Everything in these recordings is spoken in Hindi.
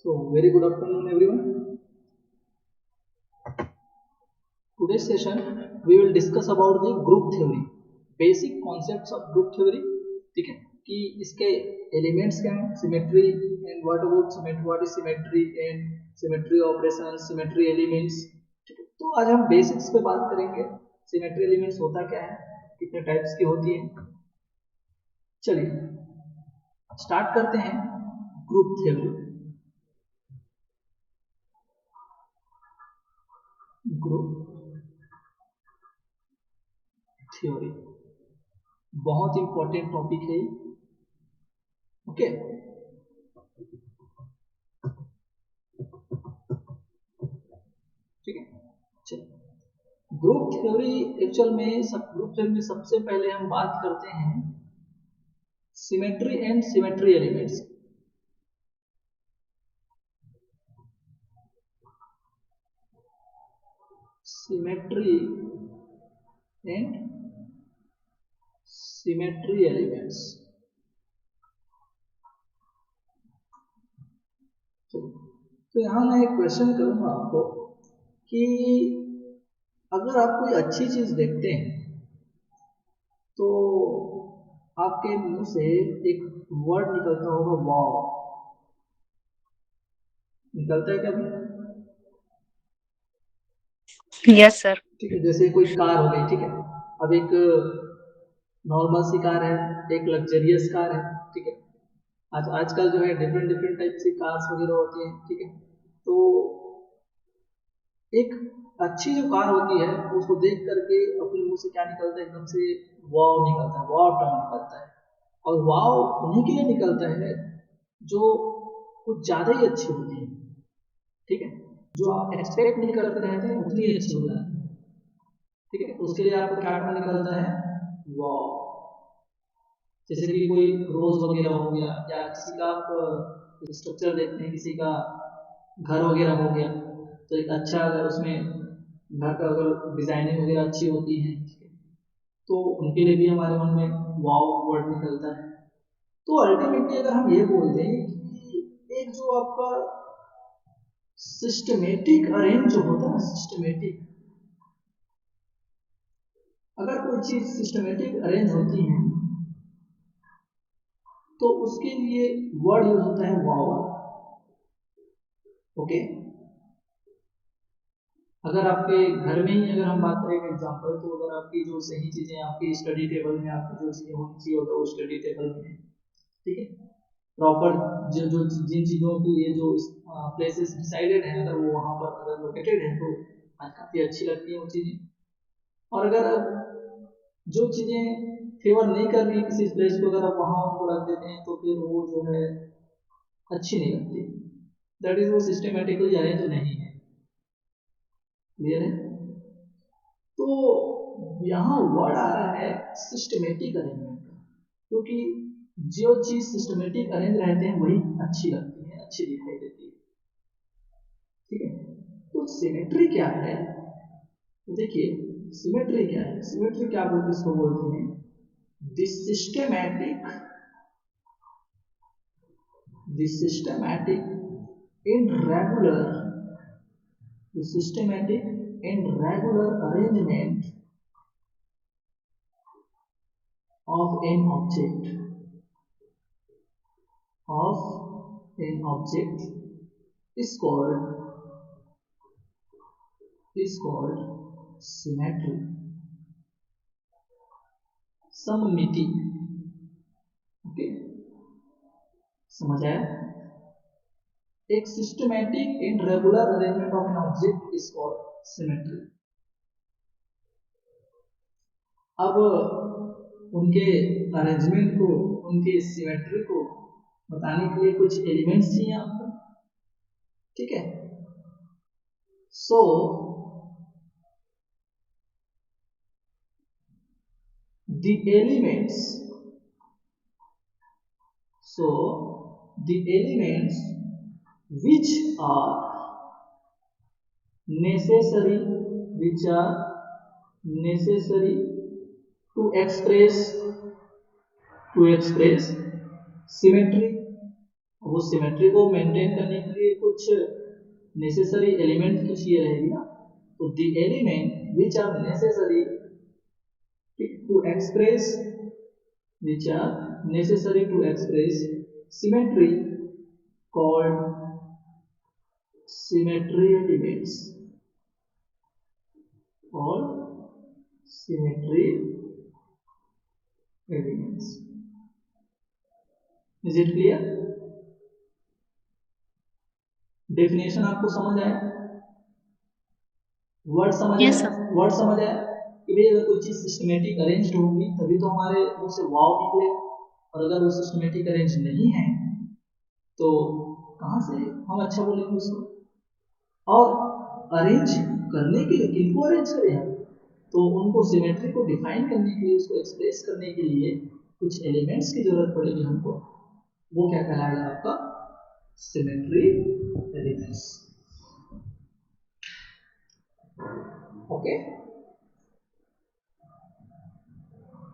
So, very good afternoon, everyone. Today's session we will discuss about the group theory, basic concepts of group theory. ठीक है कि इसके एलिमेंट्स क्या हैं, symmetry and what about symmetry, what is symmetry and symmetry operation, symmetry elements. ठीक है, तो आज हम बेसिक्स पे बात करेंगे. सिमेट्री एलिमेंट्स होता क्या है, कितने टाइप्स की होती है. चलिए स्टार्ट करते हैं. Group theory. ग्रुप थ्योरी बहुत इंपॉर्टेंट टॉपिक है. ओके, ठीक है. चलिए ग्रुप थ्योरी एक्चुअल में ग्रुप थ्योरी में सबसे पहले हम बात करते हैं symmetry and symmetry elements. Symmetry and symmetry elements. तो यहाँ मैं एक क्वेश्चन करूंगा आपको कि अगर आप कोई अच्छी चीज देखते हैं तो आपके मुंह से एक वर्ड निकलता होगा, वाव. निकलता है कभी? Yes sir. ठीक है, जैसे कोई कार हो गई. ठीक है, अब एक नॉर्मल सी कार है, एक लग्जरियस कार है. ठीक है, आजकल जो है डिफरेंट डिफरेंट टाइप की कार्स वगैरह होती हैं. ठीक है, तो एक अच्छी जो कार होती है उसको देख करके अपने मुंह से क्या निकलता है, एकदम से वाव निकलता है, वाव टर्म निकलता है. और वाव उन्हीं के लिए निकलता है जो कुछ ज्यादा ही अच्छी होती है. ठीक है, जो आप एक्सपेक्ट नहीं करते रहते हैं उतनी अच्छी हो जाती है. ठीक है, उसके लिए आपको क्या टर्म निकलता है, वाव. जैसे कि कोई रोज वगैरह हो गया, या किसी का आप स्ट्रक्चर देखते हैं, किसी का घर वगैरह हो गया, तो एक अच्छा अगर उसमें घर का अगर डिजाइनिंग वगैरह अच्छी होती है तो उनके लिए भी हमारे मन में वाव वर्ड निकलता है. तो अल्टीमेटली अगर हम ये बोल दें कि एक जो आपका सिस्टमेटिक अरेंज जो होता है ना, सिस्टमेटिक, अगर कोई चीज सिस्टमेटिक अरेंज होती है तो उसके लिए वर्ड यूज होता है वाव. ओके, अगर आपके घर में ही अगर हम बात करें एग्जांपल, तो अगर आपकी जो सही चीजें आपकी स्टडी टेबल में, आपकी जो चीजें होनी चाहिए होगा वो स्टडी टेबल में है. ठीक है, प्रॉपर जो जो जिन चीजों की ये जो प्लेसेस डिसाइडेड है, अगर वो वहां पर अगर लोकेटेड है तो काफी अच्छी लगती है वो चीजें. और अगर जो चीजें फेवर नहीं कर रही किसी प्लेस को, अगर आप वहां उनको रख देते हैं तो फिर वो जो है अच्छी नहीं लगती. दैट इज वो सिस्टमेटिकली अरेंज नहीं है. क्लियर है? तो यहाँ वर्ड आ रहा है सिस्टमेटिक अरेंजमेंट का, क्योंकि जो चीज सिस्टमेटिक अरेंज रहते हैं वही अच्छी लगती है, अच्छी दिखाई देती है. ठीक है, तो सिमेट्री क्या है? तो देखिए सिमेट्री क्या है. सिमेट्री क्या बोलते इसको बोलते हैं, systematic, systematic in regular, systematic and regular arrangement of an object, is called symmetry, सममिति. ओके, समझ आया? एक systematic and regular arrangement of an object is called symmetry. अब उनके अरेंजमेंट को, उनके सिमेट्री को बताने के लिए कुछ एलिमेंट्स चाहिए आपको. ठीक है, सो the elements, the elements which are necessary, which are necessary to express symmetry, वो सिमेट्री को मेंटेन करने के लिए कुछ नेसेसरी एलिमेंट की चाहिए रहेगी ना, तो the element which are necessary to express which are necessary to express symmetry called symmetry elements or symmetry elements. Is it clear? Definition आपको समझ आया? वर्ड समझ Yes, आया? sir. वर्ड समझ आया कि भाई अगर कोई चीज सिस्टमेटिक अरेंज्ड होगी तभी तो हमारे मुंह से वाव निकलेगा, और अगर वो सिस्टमेटिक अरेंज नहीं है तो कहाँ से हम अच्छा बोलेंगे उसको। और अरेंज करने के लिए किनको अरेंज करें हम, तो उनको सिमेट्री को डिफाइन करने के लिए, उसको एक्सप्रेस करने के लिए कुछ एलिमेंट्स की जरूरत पड़ेगी हमको। वो क्या कहलाएगा आपका? Symmetry elements. ओके,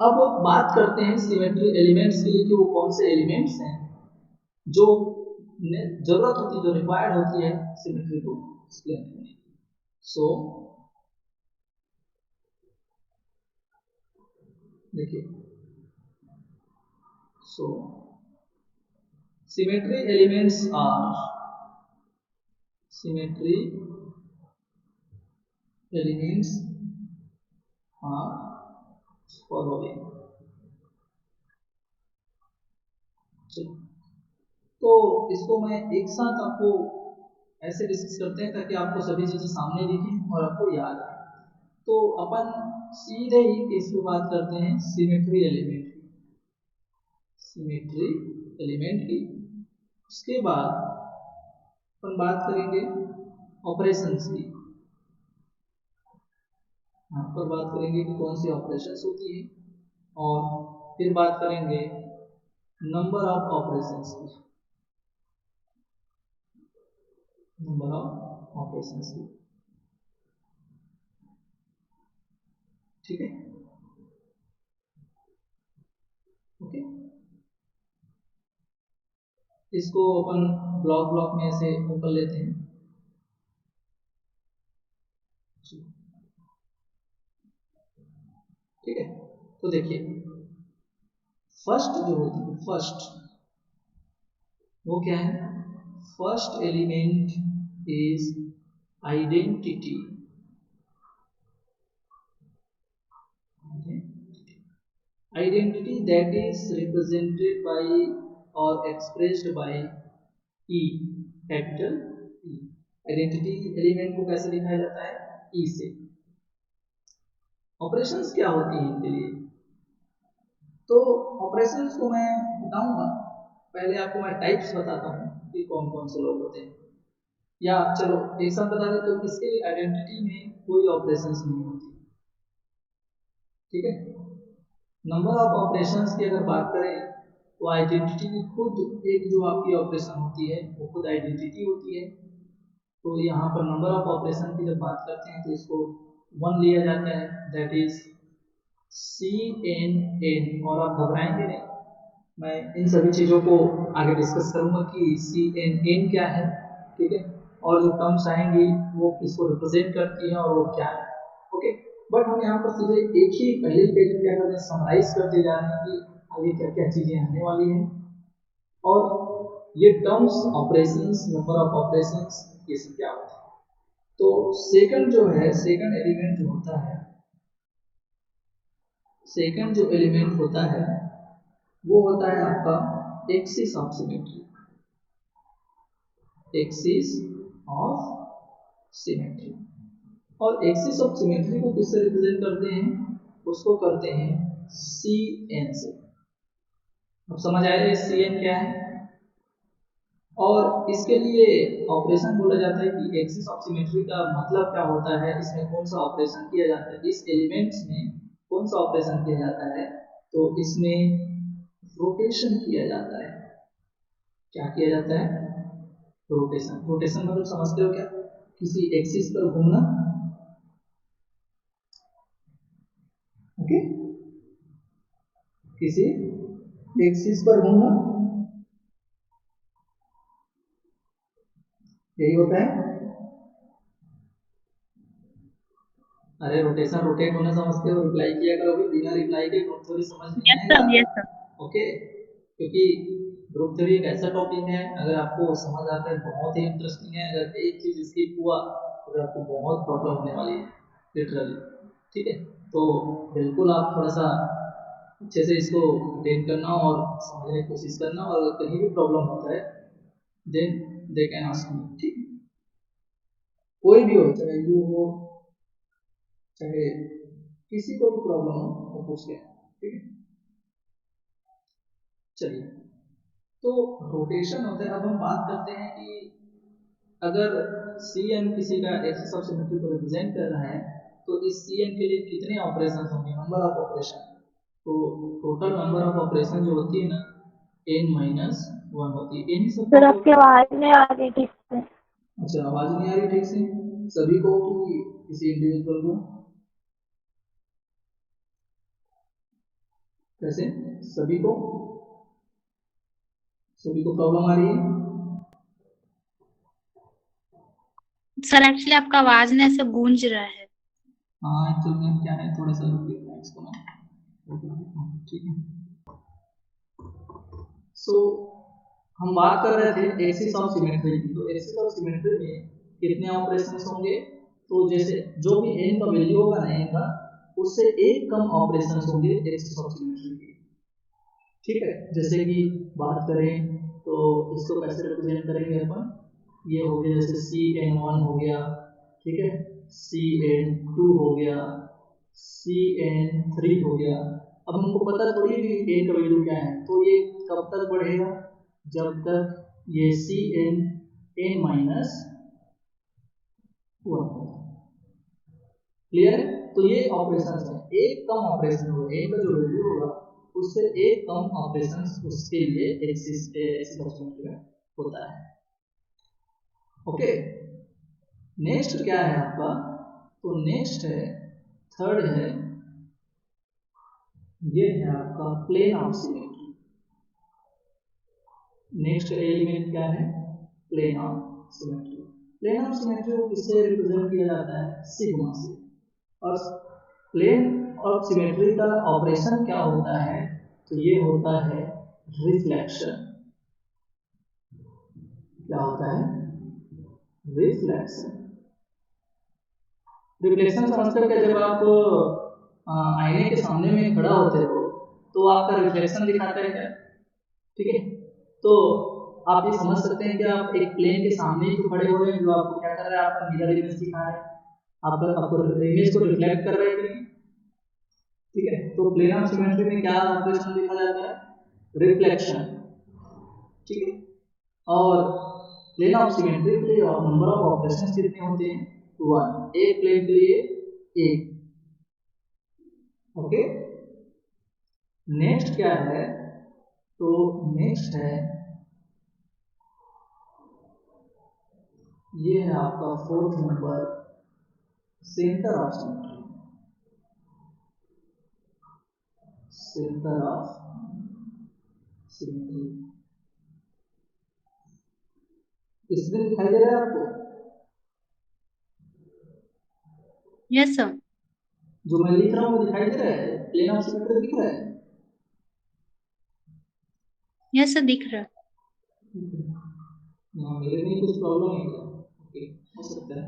अब बात करते हैं सिमेट्री एलिमेंट्स के लिए कि वो कौन से एलिमेंट्स हैं जो जरूरत होती है, जो रिक्वायर्ड होती है सिमेट्री को एक्सप्लेन करने की। सो देखिए, सो symmetry elements are symmetry elements are following। तो इसको मैं एक साथ आपको ऐसे डिस्कस करते हैं ताकि आपको सभी चीजें सामने दिखें और आपको याद आए। तो अपन सीधे ही इस पे बात करते हैं सिमेट्री एलिमेंट की। सिमेट्री एलिमेंट की उसके बाद अपन बात करेंगे ऑपरेशंस की। यहाँ पर बात करेंगे कि कौन सी ऑपरेशंस होती है, और फिर बात करेंगे नंबर ऑफ ऑपरेशंस की। नंबर ऑफ ऑपरेशंस की, ठीक है। ओके, इसको अपन ब्लॉक ब्लॉक में ऐसे कर लेते हैं। ठीक है, तो देखिए फर्स्ट जो होती है, फर्स्ट वो क्या है? First element is identity. Identity that is represented by or expressed by E, capital E। Identity element को कैसे दिखाया जाता है? E से। ऑपरेशंस क्या होती हैं इनके लिए? तो ऑपरेशंस को मैं बताऊंगा, पहले आपको मैं टाइप्स बताता हूँ कि कौन कौन से लोग होते हैं, या चलो एक साथ बता दें। तो इसके लिए आइडेंटिटी में कोई ऑपरेशंस नहीं होती, ठीक है। नंबर ऑफ ऑपरेशंस की अगर बात करें तो आइडेंटिटी की खुद एक जो आपकी ऑपरेशन होती है वो खुद आइडेंटिटी होती है। तो यहाँ पर नंबर ऑफ ऑपरेशन की जब बात करते हैं तो इसको 1 लिया जाता है, दैट इज CNN। और आप घबराएंगे नहीं, मैं इन सभी चीज़ों को आगे डिस्कस करूंगा कि CNN क्या है, ठीक है, और जो टर्म्स आएंगी वो किसको रिप्रेजेंट करती है और वो क्या है। ओके, बट हम यहाँ पर सीधे एक ही पहले ही पेज में क्या करते हैं, समराइज करते जा रहे हैं कि आगे क्या क्या चीज़ें आने वाली हैं, और ये terms operations, number of operations, ये सब क्या होता है। तो सेकंड जो है, सेकंड एलिमेंट जो होता है, सेकंड जो एलिमेंट होता है वो होता है आपका axis of symmetry. Axis of symmetry, और एक्सिस ऑफ सिमेट्री को किससे रिप्रेजेंट करते हैं? उसको करते हैं CN से। अब समझ आया CN क्या है? और इसके लिए ऑपरेशन बोला जाता है कि एक्सिस ऑफ सिमेट्री का मतलब क्या होता है, इसमें कौन सा ऑपरेशन किया जाता है, इस एलिमेंट्स में कौन सा ऑपरेशन किया जाता है। तो इसमें रोटेशन किया जाता है। क्या किया जाता है? रोटेशन। रोटेशन मतलब समझते हो क्या? किसी एक्सिस पर घूमना। ओके, किसी एक्सिस पर घूमना, यही होता है। अरे रोटेशन रोटेट होना समझते हो, रिप्लाई किया करोगे, बिना रिप्लाई के ग्रुप थ्योरी समझ नहीं Yes, sir. आएगा। Yes, sir. ओके, क्योंकि ग्रुप थ्योरी एक ऐसा टॉपिक है, अगर आपको समझ आता है बहुत ही इंटरेस्टिंग है, अगर एक चीज स्किप हुआ तो आपको बहुत प्रॉब्लम होने वाली है लिटरली। ठीक है, तो बिल्कुल आप थोड़ा सा अच्छे से इसको अटेंड करना और समझने की कोशिश करना, और अगर कहीं भी प्रॉब्लम होता है then they can ask me. ठीक है, कोई भी हो, चाहे यू हो चाहे किसी को भी प्रॉब्लम हो वो पूछ ले। ठीक है, चलिए, तो रोटेशन होता है। अब हम बात करते हैं कि अगर सी एन किसी का एक्सिस ऑफ सिमेट्री को रिप्रेजेंट कर रहा है तो इस सी एन के लिए कितने ऑपरेशन होंगे, नंबर ऑफ ऑपरेशन। तो टोटल नंबर ऑफ ऑपरेशन जो होती है ना n माइनस 1 होती है। इन्हीं सब सर आपकी आवाज नहीं आ रही ठीक से। अच्छा, आवाज नहीं आ रही ठीक से सभी को कि किसी इंडिविजुअल को? कैसे सभी को? सभी को प्रॉब्लम आ रही है? सर एक्चुअली आपका आवाज ना ऐसे गूंज रहा है। हाँ, एक्चुअली क्या है, थोड़ा सा रुक देते हैं इसको ना। ठीक है, सो हम बात कर रहे थे एक्सिस ऑफ सिमेट्री की। तो एक्सिस ऑफ सिमेट्री में कितने ऑपरेशंस होंगे? तो जैसे जो भी n का वैल्यू होगा ना n का, उससे एक कम ऑपरेशंस होंगे एक्सिस ऑफ सिमेट्री के। ठीक है, जैसे कि बात करें तो इसको कैसे रिप्रेजेंट करेंगे अपन, ये हो गया जैसे Cn1 हो गया, ठीक है, Cn2 हो गया, Cn3 हो गया। अब हमको पता थोड़ी है कि n का वैल्यू क्या है, तो ये कब तक बढ़ेगा, जब तक ये Cn n माइनस 1। क्लियर है? तो ये ऑपरेशन है, एक कम ऑपरेशन होगा, n का जो वैल्यू होगा उससे एक कम ऑपरेशन उसके लिए एक्सिस ऑफ सिमेट्री में होता है। ओके, नेक्स्ट क्या है आपका? तो नेक्स्ट है, थर्ड है, ये है आपका plane of symmetry. Next element क्या है? Plane of symmetry. Plane of symmetry को किससे रिप्रेजेंट किया जाता है? सिग्मा से। और प्लेन ऑफ सिमेट्री का ऑपरेशन क्या होता है? तो ये होता है रिफ्लेक्शन। क्या होता है? रिफ्लेक्शन। रिफ्लेक्शन समझते हो क्या? जब आप आईने के सामने में खड़ा होते हो तो आपका रिफ्लेक्शन दिखाता है क्या? ठीक है, तो आप ये समझ सकते हैं कि आप एक प्लेन के सामने ही तो खड़े हो रहे हैं, जो आपको क्या कर रहा है, आपका मिरर इमेज दिखा रहा है, आपको इमेज को रिफ्लेक्ट कर रहा है कि नहीं? ठीक है, तो प्लेन ऑफ सिमेट्री में क्या ऑपरेशन देखा जाता है? रिफ्लेक्शन। ठीक है, और प्लेन ऑफ सिमेट्री के लिए नंबर ऑफ ऑपरेशंस कितने होते हैं? 1, एक प्लेन के लिए एक। ओके, नेक्स्ट क्या है? तो नेक्स्ट है, ये है आपका fourth number, centre of symmetry. Centre of symmetry इसमें दिखाई दे रहा है आपको? Yes sir. जो मैं लिख रहा हूँ वो दिखाई दे रहा है? प्लेन ऑफ सिमेट्री दिख रहा है? यस सर दिख रहा है। मेरे में कुछ प्रॉब्लम है क्या? ओके, हो सकता है।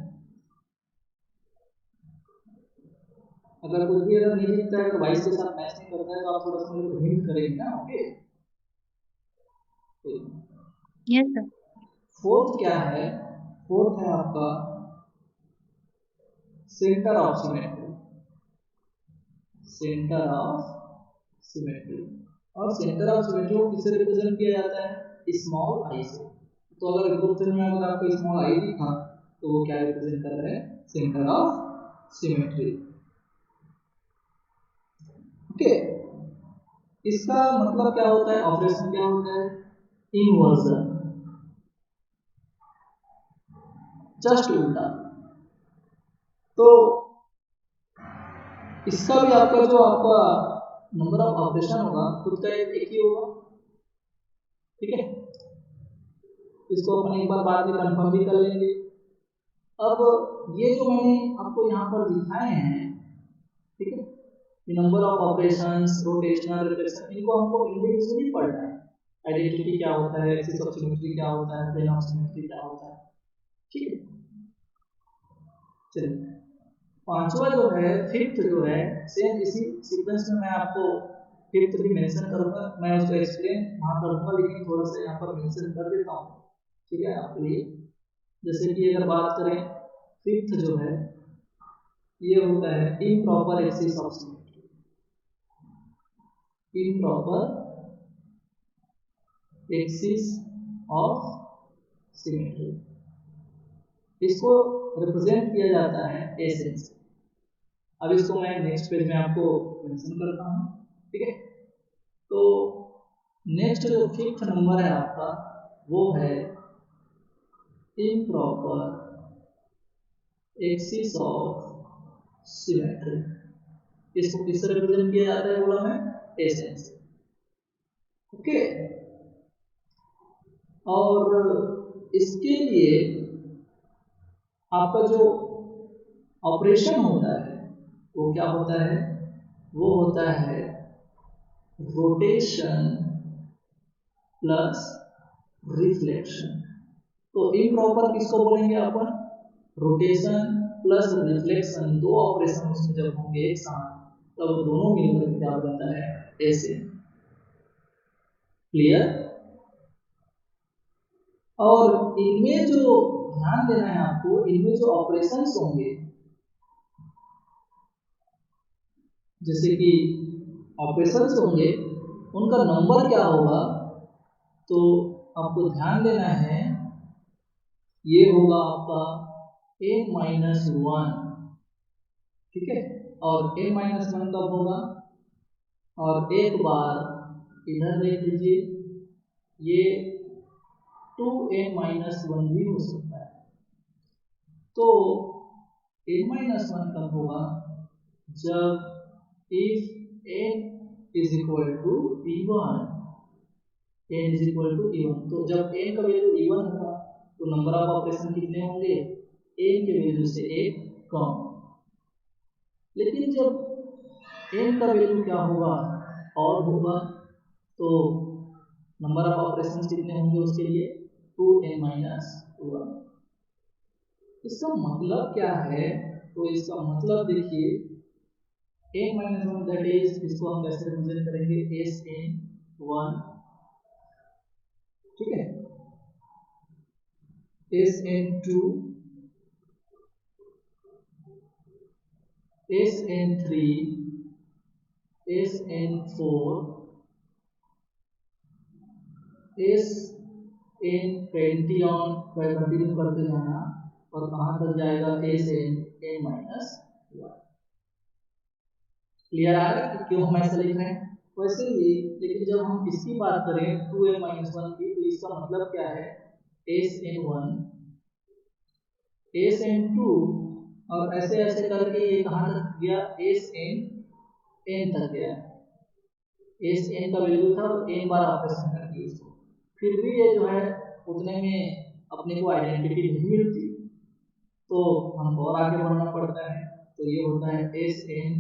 अगर कुछ भी अगर नहीं दिखता है तो वाइस के साथ मैच नहीं करता है तो आप थोड़ा सा मेरे को हिंट करेंगे ना? Okay, yes sir. फोर्थ क्या है? फोर्थ है आपका centre of symmetry. Centre of symmetry, और सेंटर ऑफ सिमेट्री को किससे रिप्रेजेंट किया जाता है? स्मॉल आई से। तो अगर ग्रुप में अगर आपको स्मॉल आई दिखा तो वो क्या रिप्रेजेंट कर रहा है? Centre of symmetry. ओके, इसका मतलब क्या होता है? ऑपरेशन क्या होता है? इन्वर्जन, जस्ट उल्टा। तो इसका भी आपका जो आपका नंबर ऑफ ऑपरेशन होगा खुद का एक ही होगा। ठीक है, इसको अपन एक बार बाद में कंफर्म भी कर लेंगे। अब ये जो मैंने आपको यहाँ पर दिखाए हैं, ठीक है, number of operations, rotational, reflection, इनको हमको इंडिविजुअली पढ़ना है। आइडेंटिटी क्या होता है, एक्सिस ऑफ सिमेट्री क्या होता है, प्लेन ऑफ सिमेट्री क्या होता है, ठीक है। चलिए पांचवा जो है, फिफ्थ जो है, सेम इसी सीक्वेंस में मैं आपको फिफ्थ भी मेंशन करूंगा, मैं उसको एक्सप्लेन वहां करूंगा, लेकिन थोड़ा सा यहाँ पर मेंशन कर देता हूँ, ठीक है, आपके लिए। जैसे कि अगर बात करें फिफ्थ जो है, ये होता है improper axis of symmetry, improper axis of symmetry, इसको रिप्रेजेंट किया जाता है एसएन से। अब इसको मैं नेक्स्ट पेज में आपको मेंशन करता हूँ, ठीक है। तो नेक्स्ट जो फिफ्थ नंबर है आपका, वो है इम्प्रॉपर एक्सिस ऑफ सिमेट्री, इसको किससे रिप्रेजेंट किया जाता है, बोला मैं, एसएन से, ओके। और इसके लिए आपका जो ऑपरेशन होता है वो क्या होता है, वो होता है रोटेशन प्लस रिफ्लेक्शन। तो इम्प्रॉपर किसको बोलेंगे अपन, रोटेशन प्लस रिफ्लेक्शन, दो ऑपरेशन उसमें जब होंगे एक साथ, तब दोनों मिलकर क्या बनता है, ऐसे, क्लियर। और इनमें जो ध्यान देना है आपको, इनमें जो ऑपरेशंस होंगे, जैसे कि ऑपरेशंस होंगे, उनका नंबर क्या होगा, तो आपको ध्यान देना है, ये होगा आपका n-1, ठीक है। और n-1 कब होगा, और एक बार इधर देख लीजिए, ये 2n-1 भी हो सकता है। तो n-1 कब होगा, जब if n is equal to e1, n is equal to e1, तो जब n का वैल्यू e1 होगा तो नंबर ऑफ ऑपरेशन कितने होंगे, n के वैल्यू से एक कम। लेकिन जब n का वैल्यू क्या होगा, और होगा, तो नंबर ऑफ ऑपरेशन कितने होंगे उसके लिए, 2n-1। इसका मतलब क्या है, तो इसका मतलब देखिए, n-1 दैट इज, इसको हम कैसे रिप्रेजेंट करेंगे, Sn1, ठीक है, Sn2, Sn3, Sn4, Sn20 on continue करते जाना, और कहाँ तक जाएगा, Sn-1। क्लियर आ रहा है कि क्यों हम ऐसा लिख रहे हैं। वैसे ही लेकिन जब हम इसकी बात करें 2n-1 की, तो इसका मतलब क्या है, Sn1, Sn2, और ऐसे ऐसे करके ये कहाँ तक गया, Sn तक गया। Sn का वैल्यू था, n बार ऑपरेशन कर दिया इसको, फिर भी ये जो है उतने में अपने को आइडेंटिटी नहीं मिलती, तो हमको और आगे बढ़ना पड़ता है। तो ये होता है Sn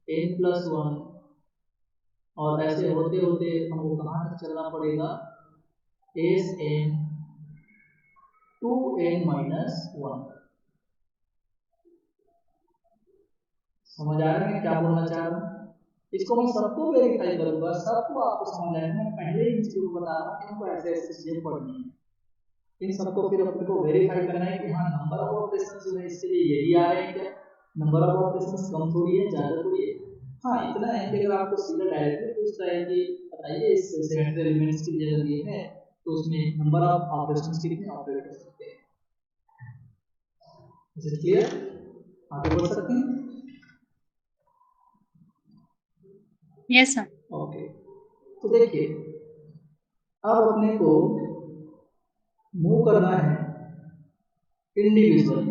n+1, और ऐसे होते होते हमको कहाँ तक चलना पड़ेगा, Sn2n-1। समझ आ रहा है क्या बोलना चाह रहा हूँ। इसको मैं सबको वेरीफाई करूंगा, सबको आपको समझ आएगा, मैं पहले ही चीजों को बता रहा हूँ, इनको ऐसे ऐसे चीजें पढ़नी है। इन सबको फिर अपने को वेरीफाई करना है कि हाँ नंबर ऑफ ऑपरेशन जो है इसके लिए यही आ रहे हैं क्या, नंबर ऑफ ऑपरेशन कम थोड़ी है, ज्यादा थोड़ी है। हाँ इतना है कि अगर आपको सीधा डायरेक्टली पूछता है कि बताइए इस सिमेट्री एलिमेंट्स की जगह ये है, तो उसमें नंबर ऑफ ऑपरेशंस कितने ऑपरेट कर सकते हैं। इज इट क्लियर, आगे बढ़ सकते हैं। Yes sir. ओके, तो देखिए अब अपने को मूव करना है इंडिविजुअल।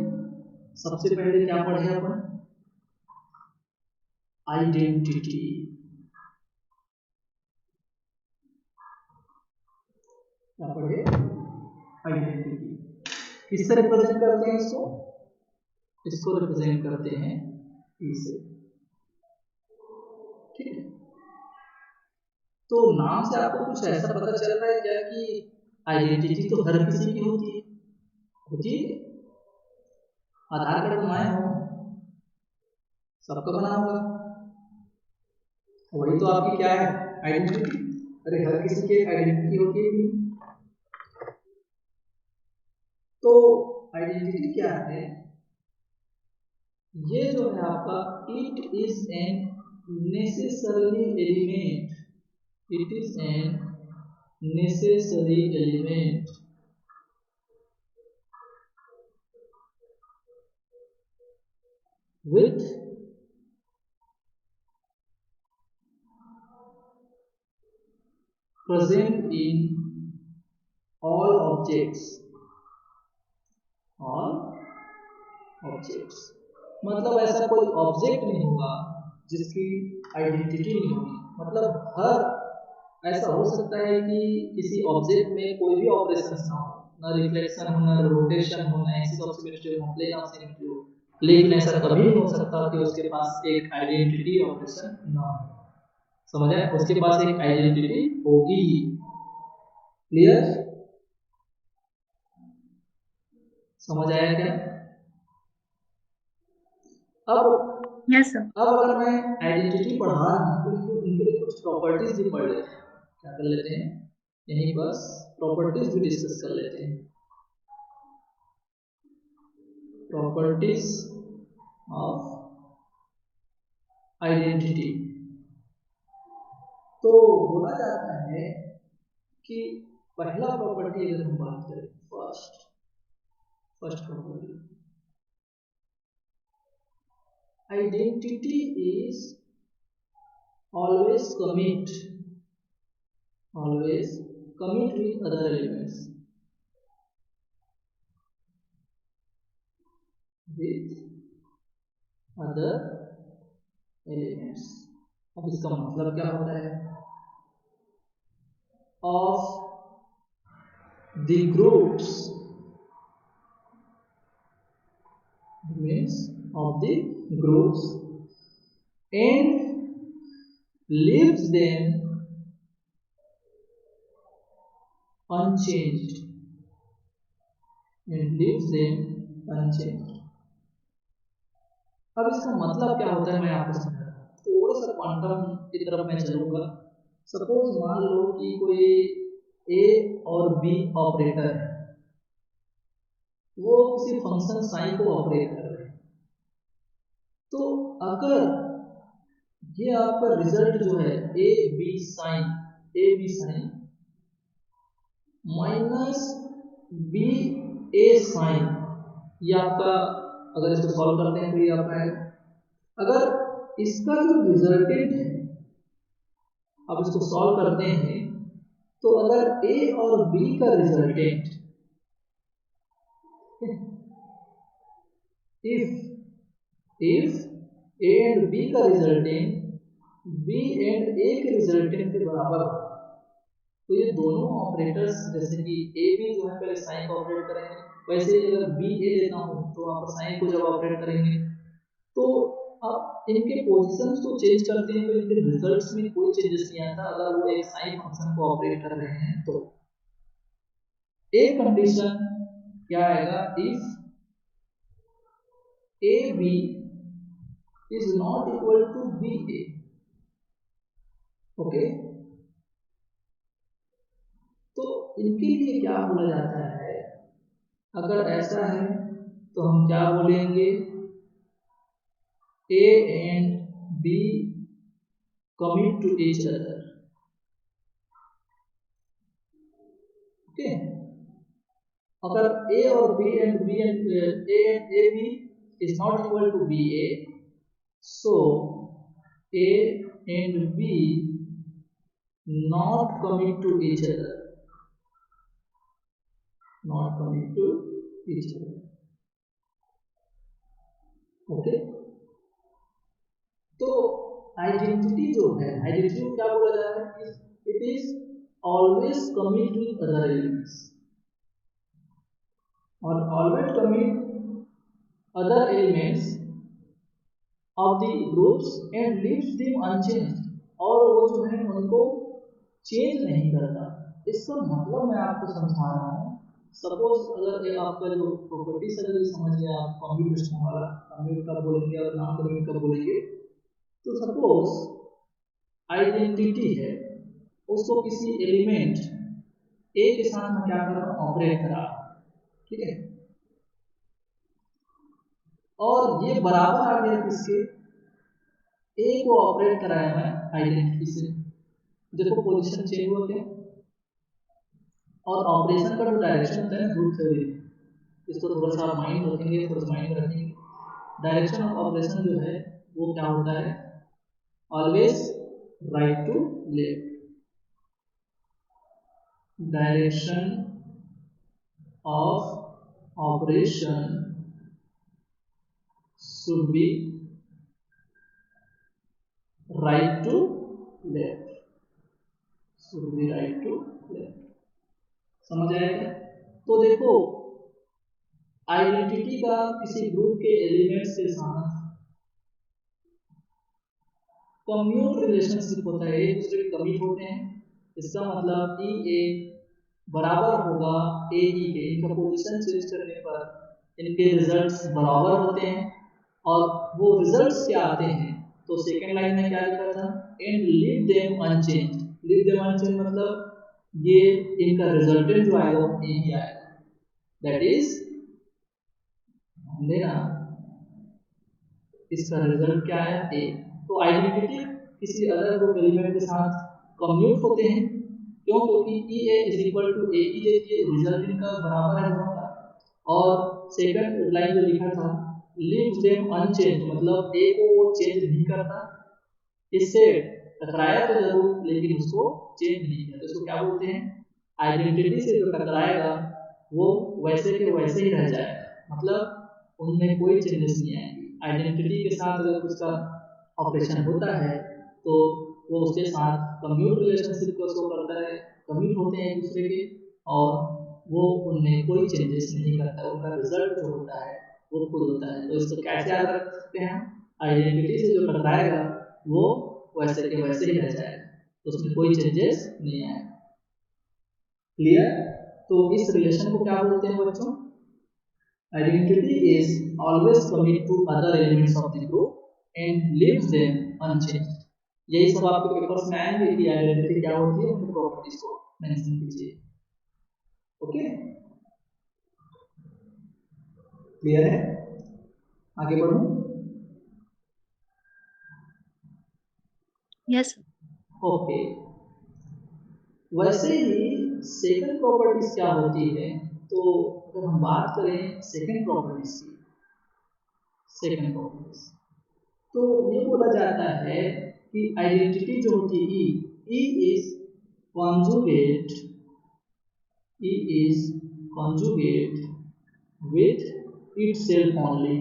सबसे पहले क्या पढ़े अपन, आइडेंटिटी। क्या पढ़े, आइडेंटिटी किससे रिप्रेजेंट करते हैं इसको रिप्रेजेंट करते हैं ई से। ठीक है, तो नाम से आपको कुछ ऐसा पता चल रहा है क्या कि आइडेंटिटी तो हर किसी की होती है। आधार कार्ड बनाए हो सबका बना होगा, वही तो आपकी क्या है आइडेंटिटी। अरे हर किसी की आइडेंटिटी होती है। तो आइडेंटिटी क्या है, ये जो है आपका it is an necessary element, it is an necessary element with present in all objects, मतलब ऐसा कोई ऑब्जेक्ट नहीं होगा जिसकी आइडेंटिटी नहीं होगी। मतलब हर ऐसा हो सकता है कि किसी ऑब्जेक्ट में कोई भी ऑपरेशन ना हो, ना रिफ्लेक्शन हो, ना रोटेशन हो, ना एक्सिस ऑफ सिमेट्री हो, प्लेन ऑफ सिमेट्री हो, लेकिन ऐसा कभी नहीं हो सकता कि उसके पास एक आइडेंटिटी ऑपरेशन ना हो। समझ आया, उसके पास एक आइडेंटिटी होगी ही। क्लियर, समझ आया क्या? अब यस सर। अब अगर मैं आइडेंटिटी पढ़ा रहा हूँ तो इनके लिए कुछ प्रॉपर्टीज भी पढ़ लेते हैं। क्या कर लेते हैं, यहीं बस प्रॉपर्टीज भी डिस्कस कर लेते हैं। Properties of identity. तो बोला जाता है कि पहला प्रॉपर्टी अगर हम बात करें, first property, identity is always commit with other elements, अब इसका मतलब क्या होता है, of the groups, means of the groups, and leaves them unchanged, अब इसका मतलब क्या होता है मैं आपको समझा रहा हूँ। थोड़ा सा क्वांटम की तरफ मैं चलूंगा। सपोज मान लो कि कोई ए और बी ऑपरेटर है, वो किसी फंक्शन साइन को ऑपरेट कर रहे हैं। तो अगर ये आपका रिजल्ट जो है A B sign minus B A sign, ये आपका, अगर इसको सॉल्व करते हैं तो ये आपका है। अगर इसका जो रिजल्टेंट है, अब इसको सॉल्व करते हैं तो अगर ए और बी का resultant, if A and B का रिजल्टेंट बी एंड ए के रिजल्टेंट के बराबर हो, तो ये दोनों ऑपरेटर्स, जैसे कि ए बी जो है पहले साइन को ऑपरेट करेंगे, वैसे ही अगर बी ए लेता हूं तो आप साइन को जब ऑपरेट करेंगे तो आप इनके पोजीशंस को चेंज करते हैं तो इनके रिजल्ट्स में कोई चेंजेस नहीं आता अगर वो एक साइन फंक्शन को ऑपरेट कर रहे हैं। तो एक कंडीशन क्या आएगा, if A B is not equal to B A, okay. तो इनके लिए क्या बोला जाता है, अगर ऐसा है तो हम क्या बोलेंगे, A and B commit to each other, okay. अगर ए और B and B and A B is not equal to B A, so A and B not commit to each other, okay. तो आइडेंटिटी जो है, आइडेंटिटी को क्या बोला जाता है, it is always commit with other elements, और always commit other elements of the groups and leaves them unchanged, और वो जो है उनको चेंज नहीं करता। इसका मतलब मैं आपको समझा रहा हूँ। सपोज अगर आपका जो प्रॉपर्टीज अगर समझ गया आप कम्यूटेशन वाला, कम्यूट कब बोलेंगे और नॉन कम्यूट कब बोलेंगे, तो सपोज आइडेंटिटी है, उसको किसी एलिमेंट ए के साथ मैं क्या कर रहा हूँ, ऑपरेट करा, ठीक है, और ये बराबर आ गया किसके, ए को ऑपरेट कराया मैं आइडेंटिटी से। देखो पोजीशन चेंज हुआ क्या, और ऑपरेशन का जो डायरेक्शन होता है ग्रुप थ्योरी में, इसको थोड़ा सा माइंड रखेंगे, थोड़ा सा माइंड रखेंगे। डायरेक्शन ऑफ ऑपरेशन जो है वो क्या होता है, always right to left. Direction of operation should be right to left, should be right to left। समझ आया क्या? तो देखो आइडेंटिटी का किसी ग्रुप के एलिमेंट्स के साथ कम्यूट रिलेशनशिप होता है, एक दूसरे के कमिट होते हैं। इसका मतलब ई ए बराबर होगा ए ई के, इनका पोजीशन चेंज करने पर इनके रिजल्ट्स बराबर होते हैं। और वो रिजल्ट्स क्या आते हैं, तो सेकंड लाइन में क्या लिखा था, and leave them unchange. Leave them unchange मतलब ये इनका रिजल्टेंट जो आएगा वो ए ही आएगा, दैट इज देना इसका रिजल्ट क्या है, ए। तो आइडेंटिटी किसी अदर ग्रुप एलिमेंट के साथ कम्यूट होते हैं, क्यों, क्योंकि ई ए इज इक्वल टू ए ई, देखिए रिजल्ट इनका बराबर है दोनों का। और सेकंड लाइन जो लिखा था लीव्स देम अनचेंज, मतलब ए को वो चेंज नहीं करता, इससे टकराया तो जरूर लेकिन उसको चेंज नहीं किया। तो इसको क्या बोलते हैं, आइडेंटिटी से जो टकराएगा वो वैसे के वैसे ही रह जाएगा, मतलब उनमें कोई चेंजेस नहीं आएंगे। आइडेंटिटी के साथ अगर उसका ऑपरेशन होता है तो वो उसके साथ कम्यूट रिलेशनशिप को शो करता है, कम्यूट होते हैं एक दूसरे के, और वो उनमें कोई चेंजेस नहीं करता, उनका रिजल्ट जो होता है वो खुद होता है। तो इसको कैसे याद रख सकते हैं, आइडेंटिटी से जो टकराएगा वो वैसे के वैसे ही रह जाएगा, तो उसमें कोई चेंजेस नहीं आएगा। क्लियर? तो इस रिलेशन को क्या बोलते हैं बच्चों, identity is always commit to other elements of the group and leaves them unchange. यही सब आपके पेपर्स में आएंगे कि आइडेंटिटी क्या होती है, उनकी प्रॉपर्टीज को मेंशन कीजिए। ओके, क्लियर है? आगे बढ़ूं? यस। ओके, वैसे ही सेकंड प्रॉपर्टीज क्या होती है, तो अगर हम बात करें सेकंड प्रॉपर्टीज की, सेकंड प्रॉपर्टीज तो ये बोला जाता है कि आइडेंटिटी जो होती है E is conjugate, E is conjugate with itself only,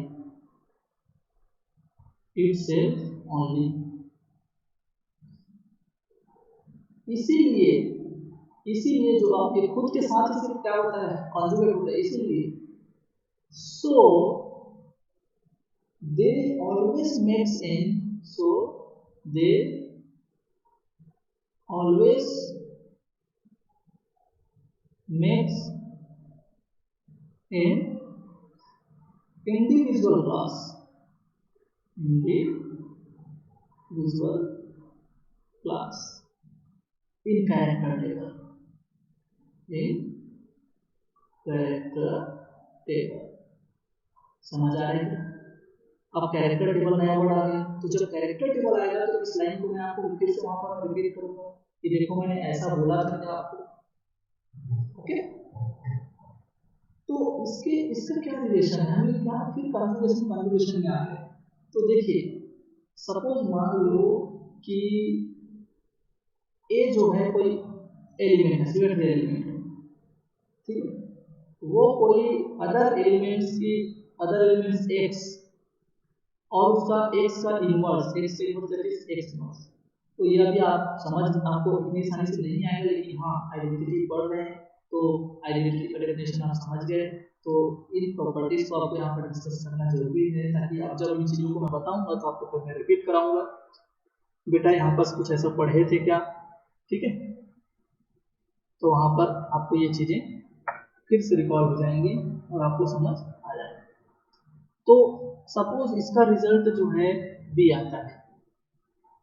itself only। इसीलिए इसीलिए जो आपके खुद के साथ ही सिर्फ क्या होता है, कॉन्जुगेट होता है, इसीलिए so they always makes in, so they always makes in individual class, individual class in character table, in character table. समझ आ रही है? अब कैरेक्टर टेबल नया वर्ड आ गया, तो जब कैरेक्टर टेबल आएगा तो इस लाइन को मैं आपको फिर से वहां पर रिपीट करूंगा कि देखो मैंने ऐसा बोला था क्या आपको। ओके, तो इसके इसका क्या रिलेशन है, हमें क्या फिर कॉन्जुगेशन में आ गए। तो देखिए सपोज मान लो कि ए जो है कोई एलिमेंट है, सिमेट्री एलिमेंट है, ठीक है, वो कोई अदर एलिमेंट्स एक्स और उसका एक्स का इनवर्स, एक्स का inverse that is x inverse. तो ये अभी आप समझ, आपको इतनी आसानी से नहीं आएगा, लेकिन हाँ आइडेंटिटी पढ़ रहे हैं तो आइडेंटिटी का डेफिनेशन आप समझ गए। तो इन प्रॉपर्टीज को आपको यहाँ पर डिस्कस करना जरूरी है, ताकि आप जब इन चीज़ों को मैं बताऊंगा तो आपको फिर मैं रिपीट कराऊंगा। बेटा यहाँ पर कुछ ऐसा पढ़े थे क्या, ठीक है, तो वहाँ पर आपको ये चीज़ें फिर से रिकॉल हो जाएंगी और आपको समझ आ जाएगा। तो सपोज इसका रिजल्ट जो है बी आता है,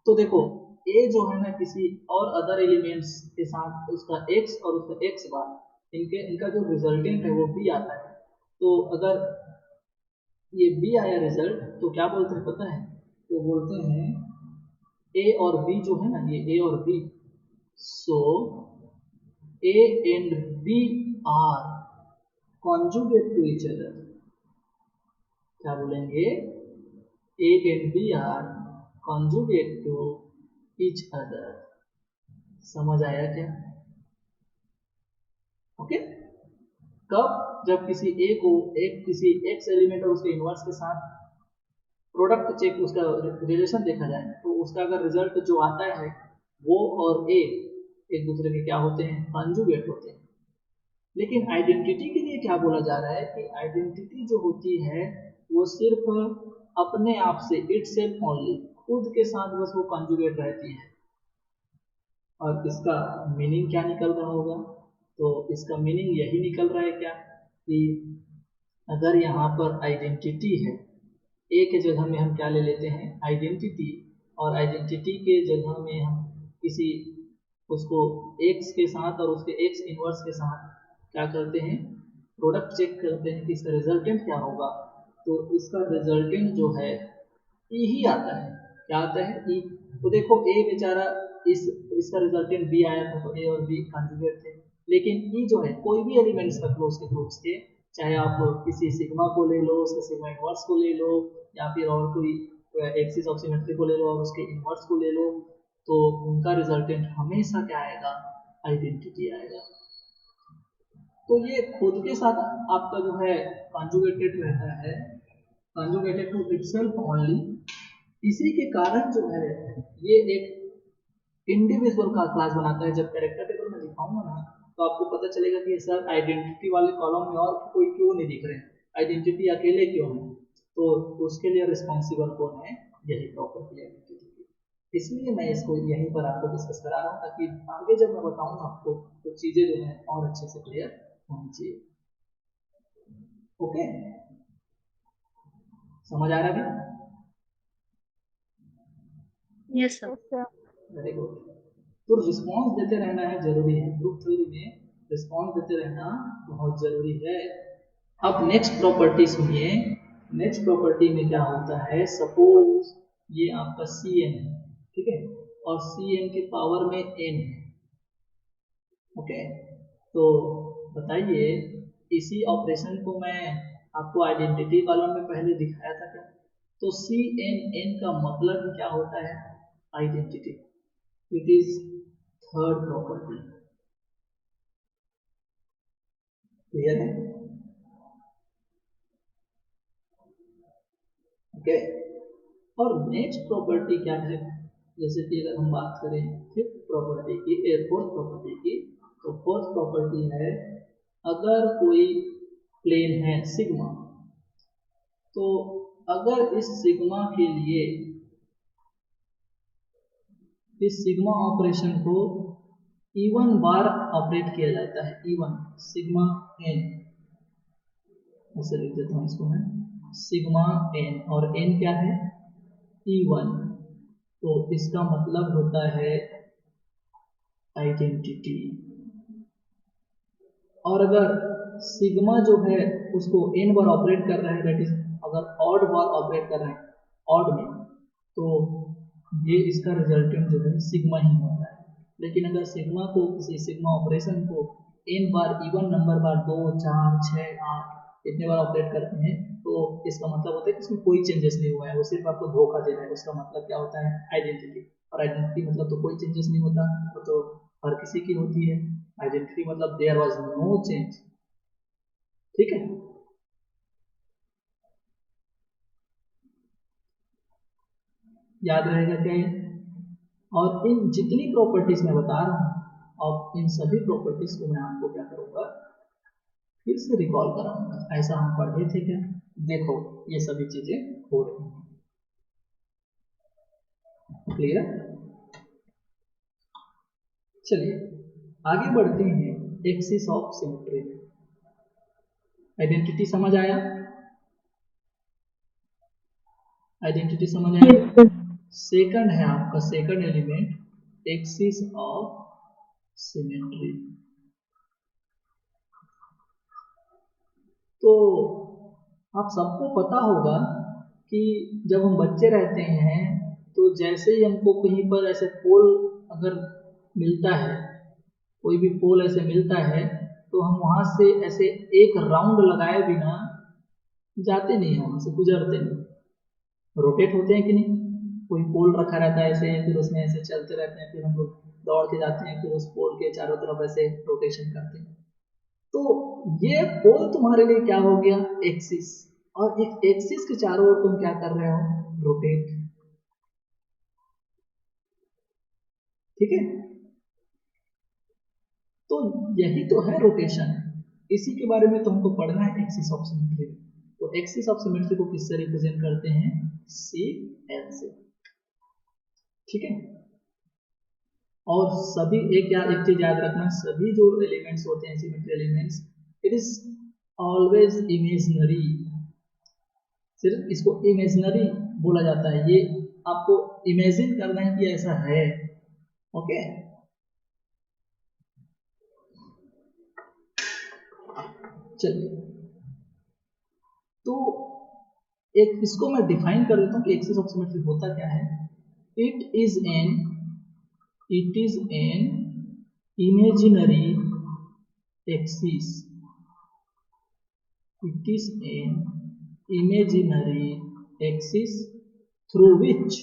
तो देखो ए जो है ना किसी और अदर एलिमेंट्स के साथ उसका x और उसका x बार इनका जो रिजल्टेंट है वो बी आता है। तो अगर ये बी आया रिजल्ट तो क्या बोलते हैं पता है, तो बोलते हैं ए और बी जो है ना, ये ए और B, so A and B are conjugate to each other. क्या बोलेंगे, A and B are conjugate to each other. समझ आया क्या? ओके, कब, जब किसी ए को किसी एक्स एलिमेंट और उसके इनवर्स के साथ प्रोडक्ट चेक, उसका रिलेशन देखा जाए, तो उसका अगर रिजल्ट जो आता है वो और ए एक दूसरे के क्या होते हैं, कॉन्जुगेट होते हैं। लेकिन आइडेंटिटी के लिए क्या बोला जा रहा है कि आइडेंटिटी जो होती है वो सिर्फ अपने आप से, इट सेल्फ ओनली, खुद के साथ बस वो कॉन्जुगेट रहती है। और इसका मीनिंग क्या निकल रहा होगा, तो इसका मीनिंग यही निकल रहा है क्या कि अगर यहाँ पर आइडेंटिटी है, ए के जगह में हम क्या ले लेते हैं, आइडेंटिटी, और आइडेंटिटी के जगह में हम किसी उसको एक्स के साथ और उसके एक्स इनवर्स के साथ क्या करते हैं, प्रोडक्ट चेक करते हैं कि इसका रिजल्टेंट क्या होगा। तो इसका रिजल्टेंट जो है ई ही आता है। क्या आता है, ई। तो देखो ए बेचारा इसका रिजल्टेंट बी आया था, तो ए और बी कॉन्जुगेट थे। लेकिन ई जो है कोई भी एलिमेंट्स रख लो उसके ग्रुप्स के, चाहे आप किसी सिग्मा को ले लो, उसके सिग्मा इनवर्स को ले लो, या फिर और कोई एक्सिस ऑफ सिमेट्री को ले लो और उसके इनवर्स को ले लो, तो उनका रिजल्टेंट हमेशा क्या आएगा, आइडेंटिटी आएगा। तो ये खुद के साथ आपका जो है कॉन्जुगेटेड रहता है, कॉन्जुगेटेड टू इटसेल्फ ओनली। इसी के कारण जो है ये एक इंडिविजुअल का क्लास बनाता है। जब कैरेक्टर टेबल में दिखाऊंगा ना, तो आपको पता चलेगा कि सर आइडेंटिटी वाले कॉलम में और कोई क्यों नहीं दिख रहे हैं, आइडेंटिटी अकेले क्यों है। तो उसके लिए रिस्पॉन्सिबल कौन है, यही प्रॉपर्टी आइडेंटिटी की। इसलिए मैं इसको यहीं पर आपको डिस्कस करा रहा हूँ, ताकि आगे जब मैं बताऊंगा आपको तो चीजें जो है और अच्छे से क्लियर होनी चाहिए। ओके, समझ आ रहा है? Yes sir. Very good. तो रिस्पॉन्स देते रहना है जरूरी है, ग्रुप थ्योरी में रिस्पॉन्स देते रहना बहुत जरूरी है। अब नेक्स्ट प्रॉपर्टी सुनिए। नेक्स्ट प्रॉपर्टी में क्या होता है, सपोज ये आपका सी एन है, ठीक है, और सी एन के पावर में एन है। ओके, तो बताइए इसी ऑपरेशन को मैं आपको आइडेंटिटी कॉलम में पहले दिखाया था क्या। तो सी एन एन का मतलब क्या होता है, identity. It is third property. Clear है? ओके, और नेक्स्ट प्रॉपर्टी क्या है, जैसे कि अगर हम बात करें फिफ्थ प्रॉपर्टी की, फोर्थ प्रॉपर्टी की, तो फोर्थ प्रॉपर्टी है अगर कोई प्लेन है सिग्मा, तो अगर इस सिग्मा के लिए इस सिग्मा ऑपरेशन को इवन बार ऑपरेट किया जाता है, इवन सिग्मा एन, ऐसे लिख देता हूँ इसको मैं, सिग्मा एन, और एन क्या है, इवन, तो इसका मतलब होता है आइडेंटिटी। और अगर सिग्मा जो है उसको एन बार ऑपरेट कर रहा है, दैट इज अगर ऑड बार ऑपरेट कर रहे हैं ऑड में, तो ये इसका रिजल्टेंट जो है सिग्मा ही होता है। लेकिन अगर सिग्मा को, किसी सिग्मा ऑपरेशन को एन बार इवन नंबर बार 2 4 6 8 इतने बार ऑपरेट करते हैं, तो इसका मतलब होता है कि इसमें कोई चेंजेस नहीं हुआ है, वो सिर्फ आपको धोखा दे रहा है। उसका मतलब क्या होता है, आइडेंटिटी। और आइडेंटिटी मतलब तो कोई चेंजेस नहीं होता, वो तो हर किसी की होती है। आइडेंटिटी मतलब देयर वाज नो चेंज। ठीक है, याद रहेगा क्या ये? और इन जितनी प्रॉपर्टीज मैं बता रहा हूँ अब इन सभी प्रॉपर्टीज को मैं आपको क्या करूंगा, फिर से रिकॉल कराऊंगा। ऐसा हम पढ़े थे क्या? देखो ये सभी चीजें हो रही हैं। क्लियर? चलिए आगे बढ़ते हैं एक्सिस ऑफ सिमेट्री। आइडेंटिटी समझ आया? आइडेंटिटी समझ आया? सेकंड है आपका second element axis of symmetry. तो आप सबको पता होगा कि जब हम बच्चे रहते हैं तो जैसे ही हमको कहीं पर ऐसे पोल अगर मिलता है, कोई भी पोल ऐसे मिलता है, तो हम वहां से ऐसे एक राउंड लगाए बिना जाते नहीं, वहां से गुजरते नहीं, रोटेट होते हैं कि नहीं? कोई पोल रखा रहता है ऐसे, फिर उसमें ऐसे चलते रहते हैं, फिर हम लोग दौड़ के जाते हैं, फिर उस पोल के चारों तरफ ऐसे रोटेशन करते हैं। तो ये पोल तुम्हारे लिए क्या हो गया? एक्सिस। और एक एक्सिस के चारों ओर तुम क्या कर रहे हो? रोटेट। ठीक है, तो यही तो है रोटेशन, इसी के बारे में तो हमको पढ़ना है एक्सिस ऑफ सिमेट्री। तो एक्सिस ऑफ सिमेट्री को किससे रिप्रेजेंट करते हैं? सी एल से। ठीक है, और सभी एक चीज याद रखना, सभी जो एलिमेंट्स होते हैं symmetry elements, it is always imaginary. सिर्फ इसको इमेजिनरी बोला जाता है, ये आपको इमेजिन करना है कि ऐसा है। ओके, चलिए तो एक इसको मैं डिफाइन कर देता हूँ कि एक्सिस ऑफ सिमेट्री होता क्या है। It is an imaginary axis. It is an imaginary axis through which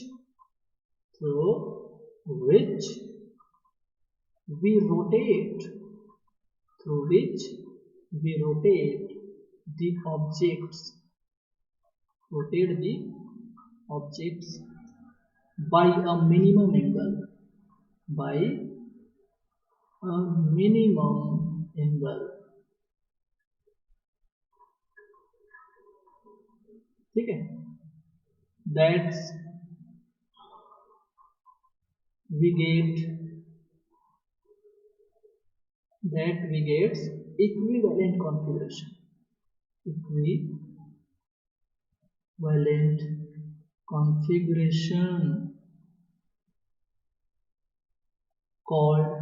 we rotate the objects by a minimum angle, ठीक है, that we get equivalent configuration called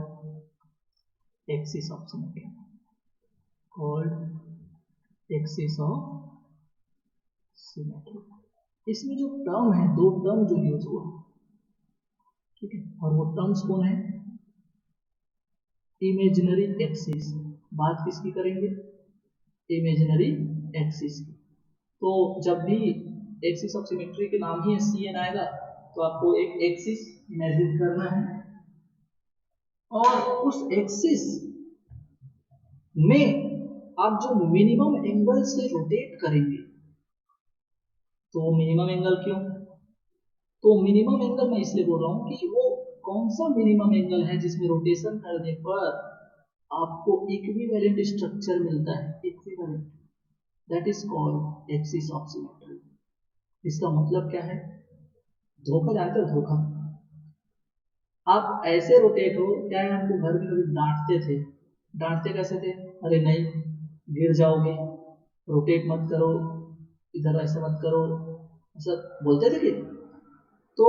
axis of symmetry, इसमें जो टर्म है, दो टर्म जो यूज हुआ, ठीक है, और वो टर्म्स कौन है? Imaginary axis. बात किसकी करेंगे? इमेजिनरी एक्सिस की। तो जब भी एक्सिस ऑफ सिमेट्री के नाम ही सी एन आएगा तो आपको एक एक्सिस इमेजिन करना है, और उस एक्सिस में आप जो मिनिमम एंगल से रोटेट करेंगे, तो मिनिमम एंगल क्यों? तो मिनिमम एंगल मैं इसलिए बोल रहा हूं कि वो कौन सा मिनिमम एंगल है जिसमें रोटेशन करने पर आपको इक्विवेलेंट स्ट्रक्चर मिलता है, equivalent, that is called axis of symmetry. इसका मतलब क्या है? धोखा जानते हो? धोखा। आप ऐसे रोटेट हो, क्या है, हमको घर में कभी डांटते थे, डांटते कैसे थे? अरे नहीं, गिर जाओगे, रोटेट मत करो, इधर ऐसे मत करो, ऐसा बोलते थे कि? तो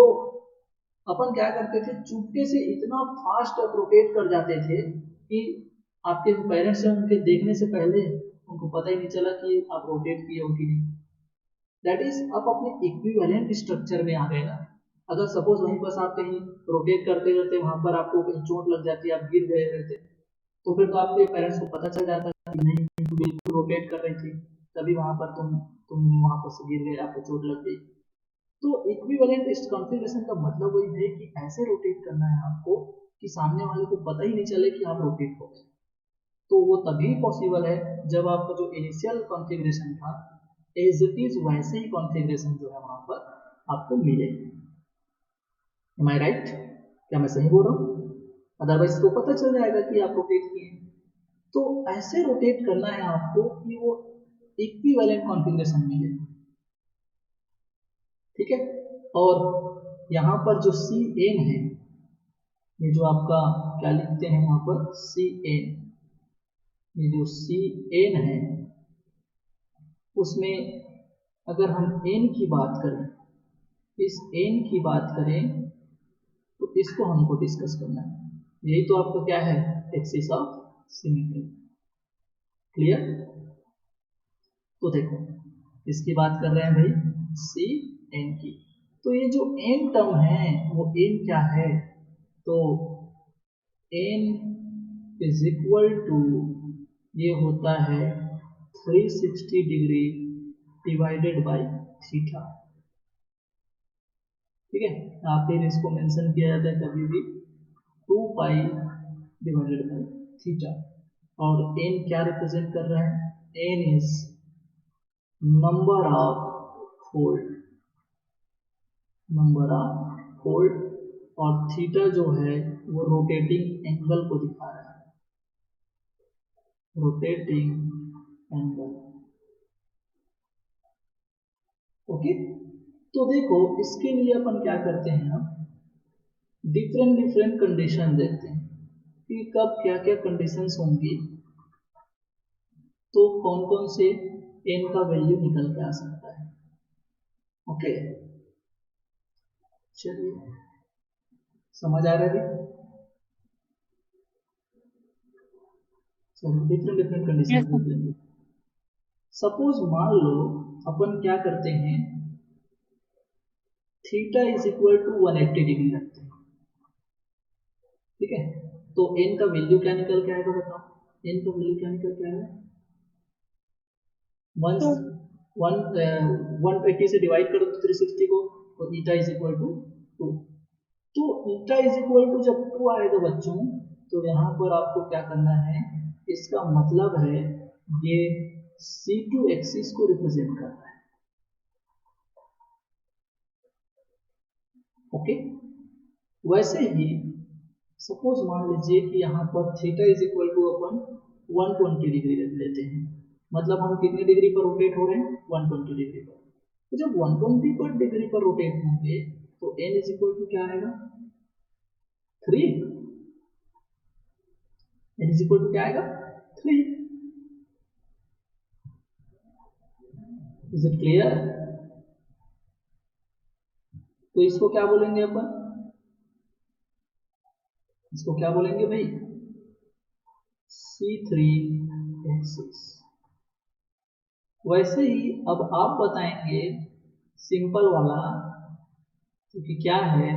अपन क्या करते थे, चुपके से इतना फास्ट रोटेट कर जाते थे कि आपके पेरेंट्स हैं, उनके देखने से पहले उनको पता ही नहीं चला कि आप रोटेट किए हो कि नहीं। दैट इज आप अपने इक्विवेलेंट स्ट्रक्चर में आ गए ना। अगर सपोज वहीं पर आप कहीं रोटेट करते करते वहां पर आपको कहीं चोट लग जाती है, आप गिर गए रहते, तो फिर तो आपके पेरेंट्स को पता चल जाता कि नहीं, तुम बिल्कुल रोटेट कर रही थी, तभी वहां पर तुम वहां पर से गिर गए, आपको चोट लग गई। तो इक्विवेलेंट कॉन्फ़िगरेशन का मतलब वही है कि ऐसे रोटेट करना है आपको कि सामने वाले को पता ही नहीं चले कि आप रोटेट हो गए। तो वो तभी पॉसिबल है जब आपका जो इनिशियल कॉन्फ़िगरेशन था एज इट इज वैसे ही कॉन्फ़िगरेशन जो है वहां पर आपको मिले। एम आई राइट? क्या मैं सही बोल रहा हूँ? अदरवाइज तो पता चल जाएगा कि आप रोटेट किए। तो ऐसे रोटेट करना है आपको कि वो इक्विवेलेंट कॉन्फ़िगरेशन में है, ठीक है। और यहाँ पर जो सी एन है, ये जो आपका क्या लिखते हैं यहाँ पर सी एन, ये जो सी एन है उसमें अगर हम एन की बात करें, इस एन की बात करें तो इसको हमको डिस्कस करना है। यही तो आपका क्या है, एक्सिस ऑफ सिमेट्री। क्लियर? तो देखो इसकी बात कर रहे हैं भाई सी एन की। तो ये जो एन टर्म है वो एन क्या है, तो एन इज इक्वल टू, ये होता है 360 डिग्री डिवाइडेड बाई थीटा, ठीक है। यहाँ फिर इसको मेंशन किया जाता है कभी भी 2 पाई डिवाइडेड बाई थीटा। और एन क्या रिप्रेजेंट कर रहा है, n is number of fold, number of fold, और थीटा जो है वो रोटेटिंग एंगल को दिखा रहा है, रोटेटिंग एंगल। ओके, तो देखो इसके लिए अपन क्या करते हैं, हम डिफरेंट डिफरेंट कंडीशन देखते हैं कि कब क्या क्या कंडीशंस होंगी तो कौन कौन से एन का वैल्यू निकल के आ सकता है। ओके, चलिए समझ आ रहा है? चलो different different condition yes sir. देख लेंगे। सपोज मान लो अपन क्या करते हैं, theta is equal to 180 degree रखते हैं, ठीक है। तो एन का वैल्यू क्या निकल के आएगा, बताओ एन का वैल्यू क्या निकल के आएगा। वन तो 180 से डिवाइड करो तो 360 को, तो ईटा इज इक्वल टू 2। तो ईटा इज इक्वल टू जब 2 आएगा बच्चों, तो यहाँ पर आपको क्या करना है, इसका मतलब है ये C2 एक्सिस को रिप्रेजेंट कर रहा है। ओके, वैसे ही सपोज मान लीजिए कि यहाँ पर थीटा इज इक्वल टू अपन 120 डिग्री लेते हैं, मतलब हम कितने डिग्री पर रोटेट हो रहे हैं, 120 डिग्री पर। तो जब 120 डिग्री पर रोटेट होंगे तो n इज इक्वल टू क्या आएगा, 3। n इज इक्वल टू क्या आएगा, 3। Is it clear? तो इसको क्या बोलेंगे अपन, इसको क्या बोलेंगे भाई, C3 एक्सिस। वैसे ही अब आप बताएंगे सिंपल वाला, क्योंकि क्या है,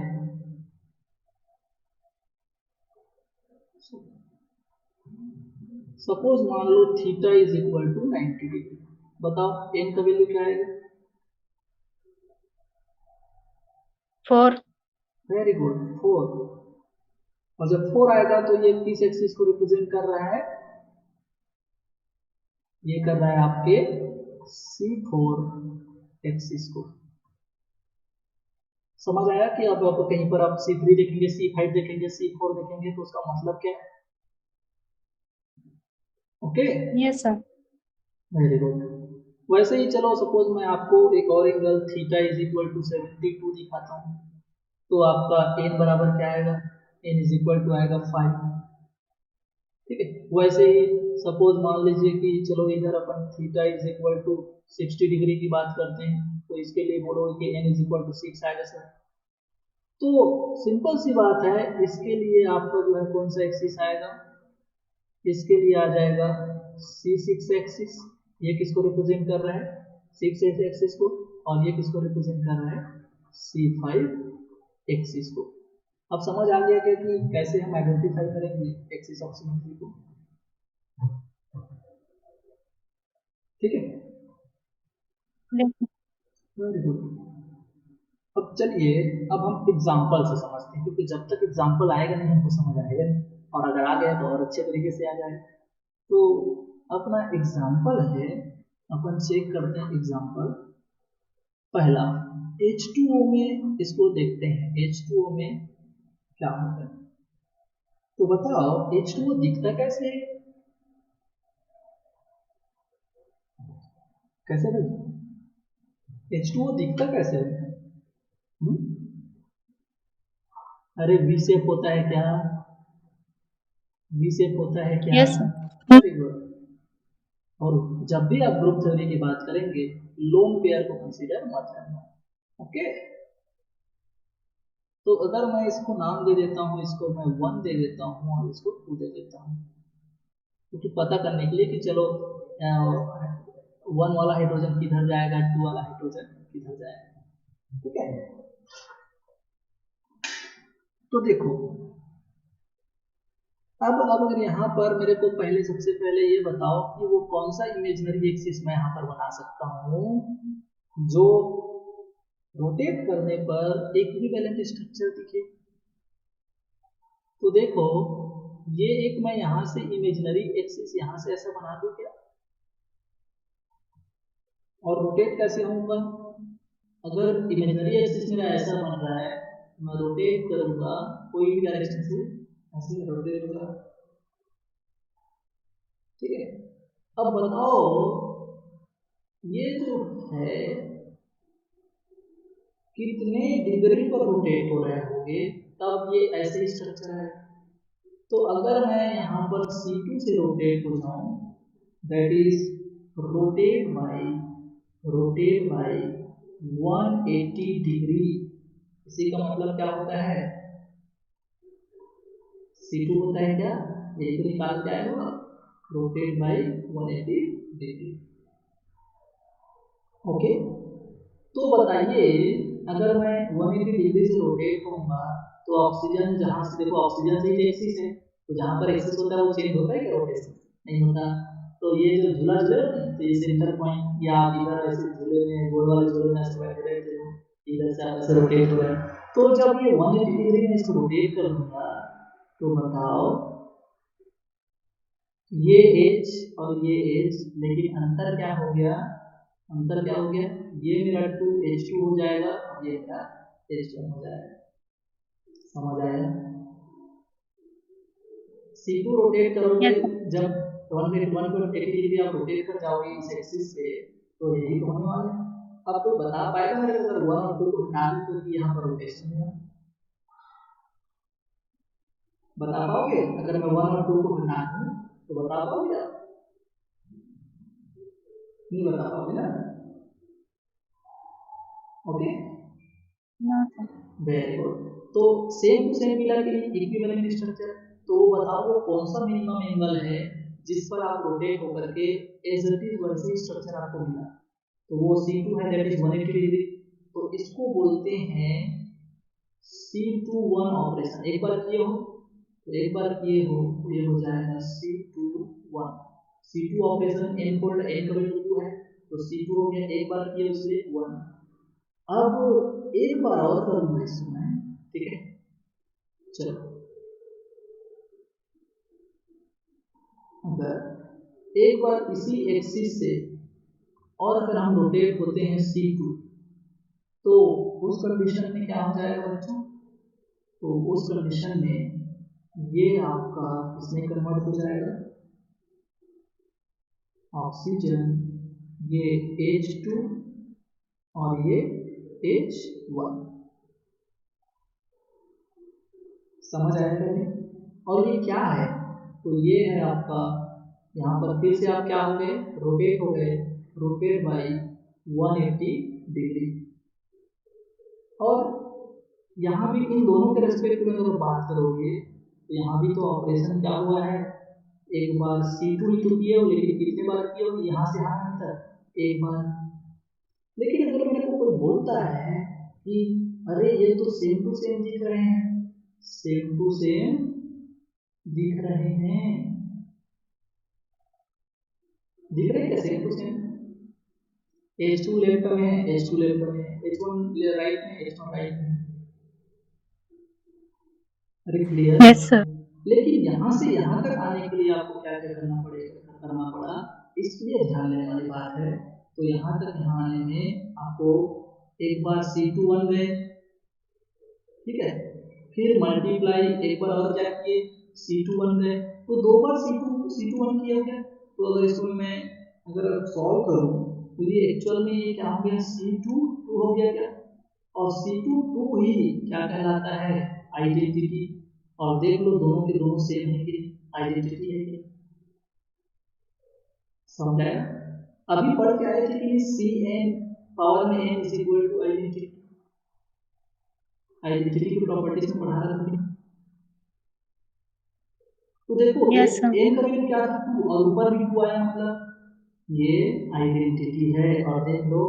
सपोज मान लो theta is equal to 90 degree, बताओ एन का वैल्यू क्या आएगा, 4। Very good 4। और जब 4 आएगा तो ये किस एक्सिस को रिप्रेजेंट कर रहा है, ये कर रहा है आपके C4 एक्सिस को। समझ आया कि अब कहीं पर आप C3 देखेंगे, C5 देखेंगे, C4 देखेंगे तो उसका मतलब क्या है। Okay, yes sir. Very good. वैसे ही चलो सपोज मैं आपको एक और angle theta is equal to 72 दिखाता हूँ, तो आपका एन बराबर क्या आएगा, एन इज इक्वल टू आएगा 5, ठीक है। वैसे ही सपोज मान लीजिए कि चलो इधर अपन theta is equal to 60 degree की बात करते हैं, तो इसके लिए बोलो कि एन इज इक्वल टू 6 आएगा सर। तो सिंपल सी बात है, इसके लिए आपका जो है कौन सा एक्सिस आएगा, इसके लिए आ जाएगा C6 एक्सिस। ये किसको रिप्रेजेंट कर रहा है, 6 एक्सिस को, और ये किसको रिप्रेजेंट कर रहा है, C5 एक्सिस को। अब समझ आ गया क्या कि कैसे हम आइडेंटिफाई करेंगे एक्सिस ऑफ सिमेट्री को, ठीक है। Very good. अब चलिए, अब हम एग्जाम्पल से समझते हैं, क्योंकि जब तक एग्जाम्पल आएगा नहीं हमको समझ आएगा नहीं, और अगर आ गया तो और अच्छे तरीके से आ जाएगा। तो अपना एग्जाम्पल है, अपन चेक करते हैं एग्जाम्पल। पहला H2O में इसको देखते हैं, H2O में क्या होता है। तो बताओ H2O दिखता कैसे है? कैसे भाई H2O दिखता कैसे है? अरे वी शेप होता है क्या? वी शेप होता है क्या? Yes sir. Very good. और जब भी आप ग्रुप थ्योरी की बात करेंगे लोन पेयर को कंसीडर मत करना। ओके, तो अगर मैं इसको नाम दे देता हूँ, इसको मैं 1 दे देता हूँ और इसको 2 दे देता हूँ, क्योंकि पता करने के लिए कि चलो 1 वाला हाइड्रोजन किधर जाएगा, 2 वाला हाइड्रोजन किधर जाएगा। ठीक है, तो देखो अब अगर यहाँ पर मेरे को पहले सबसे पहले ये बताओ कि वो कौन सा इमेजिनरी एक्सिस मैं यहाँ पर बना सकता हूँ जो रोटेट करने पर इक्विवेलेंट स्ट्रक्चर दिखे। तो देखो ये एक मैं यहाँ से इमेजिनरी एक्सिस यहाँ से ऐसा बना दूं क्या, और रोटेट कैसे होऊंगा? अगर इमेजिनरी एक्सिस मेरा ऐसा बन रहा है, मैं रोटेट करूंगा कोई भी डायरेक्शन से, ऐसे रोटेट होगा। ठीक है, अब बताओ ये जो है कितने डिग्री पर रोटेट हो रहे होंगे तब ये ऐसे स्ट्रक्चर है। तो अगर मैं यहाँ पर C2 से रोटेट हो जाऊं, that is rotate bye 180 degree. इसी का मतलब क्या होता है? C2 होता है क्या, ये तो निकाल के आए हो, रोटेट बाय 180 डिग्री। ओके, तो बताइए अगर मैं 180 डिग्री से रोटेट करूंगा तो ऑक्सीजन जहां से, देखो ऑक्सीजन से ही एक्सिस है, तो जहां पर एक्सिस होता है वो चेंज होता है क्या रोटेशन? नहीं होता। तो ये जो झूला झूले तो ये सेंटर पॉइंट, या आप इधर ऐसे झूले में गोल वाले झूले में ऐसे बैठे रहते हो, इधर से आप ऐसे रोटेट हो रहे हैं, तो जब ये 180 डिग्री में इसको रोटेट कर दूंगा तो बताओ ये H और ये H, लेकिन अंतर क्या हो गया? अंतर क्या हो गया? ये मेरा 2H2 हो जाएगा और ये मेरा H1 हो जाएगा। समझ आया? C2 रोटेट करोगे, यस सर। जब 180 डिग्री आप रोटेट कर जाओगे इस एक्सिस पे, तो यही तो होने वाला है। अब तो बता पाएगा मेरे को, अगर 1 और 2 को हटा दूं तो यहाँ पर रोटेशन हुआ, बता पाओगे? अगर मैं 1 और 2 को हटा दूं तो बता पाओगे आप? नहीं बता पाओगे ना? Okay, no sir. Very good. तो सेम टू सेम मिला कि इक्विवेलेंट स्ट्रक्चर। तो बताओ वो कौन सा मिनिमम एंगल है जिस पर आप रोटेट होकर के एज इट इज वैसे स्ट्रक्चर आपको मिला? तो वो C2 है, दैट इज 180 डिग्री। तो इसको बोलते हैं C21 ऑपरेशन। एक बार किए हो तो एक बार किए हो तो ये हो जाएगा C21। C2 operation n fold n का वैल्यू 2 है, तो C2 हो गया, एक बार किए उससे 1। अब एक बार और करूंगा इसको मैं, ठीक है? चलो, अगर एक बार इसी एक्सिस से और अगर हम रोटेट होते हैं C2, तो उस कंडीशन में क्या हो जाएगा बच्चों? तो उस कंडीशन में ये आपका किसमें कन्वर्ट हो जाएगा? ऑक्सीजन, ये H2 और ये H1। समझ आएगा नहीं? और ये क्या है? तो ये है आपका, यहाँ पर फिर से आप क्या हो गए, रोटेट हो गए, रोटेट बाई 180 डिग्री। और यहाँ भी इन दोनों के रेस्पेक्ट में अगर बात करोगे तो यहाँ भी तो ऑपरेशन क्या हुआ है, एक बार C2 ही तो किए हो, लेकिन कितने बार किए हो? यहाँ से यहाँ तक एक बार। लेकिन अगर मेरे को कोई बोलता है कि अरे ये तो सेम टू सेम दिख रहे हैं, सेम टू सेम दिख रहे हैं, दिख रहे हैं क्या same to same? H2 left में है, H2 लेफ्ट में है, H1 राइट में, H1 राइट में। अरे क्लियर? Yes sir. लेकिन यहाँ से यहाँ तक आने के लिए आपको क्या क्या करना पड़ेगा, करना पड़ा, इसलिए ध्यान देने वाली बात है। तो यहाँ तक यहाँ आने में आपको एक बार C21 गए, ठीक है, फिर मल्टीप्लाई एक बार और क्या किए, C2 बन गए, तो 2 बार C2 1 किया गया। तो अगर इसको मैं अगर सॉल्व करूं तो ये एक्चुअल में ये क्या हो गया, C2 2 हो गया क्या, और C2 2 ही क्या कहलाता है, आइडेंटिटी। और देख लो दोनों के दोनों सेम है कि आइडेंटिटी है कि, समझाया। अभी पढ़ के आए थे कि Cn पावर में n is equal to identity, identity की प्रॉपर्टीज में पढ़ा रहा था। तो देखो यस सर। n का वैल्यू क्या था 2 और ऊपर भी 2 आया, मतलब ये आइडेंटिटी है। और देख लो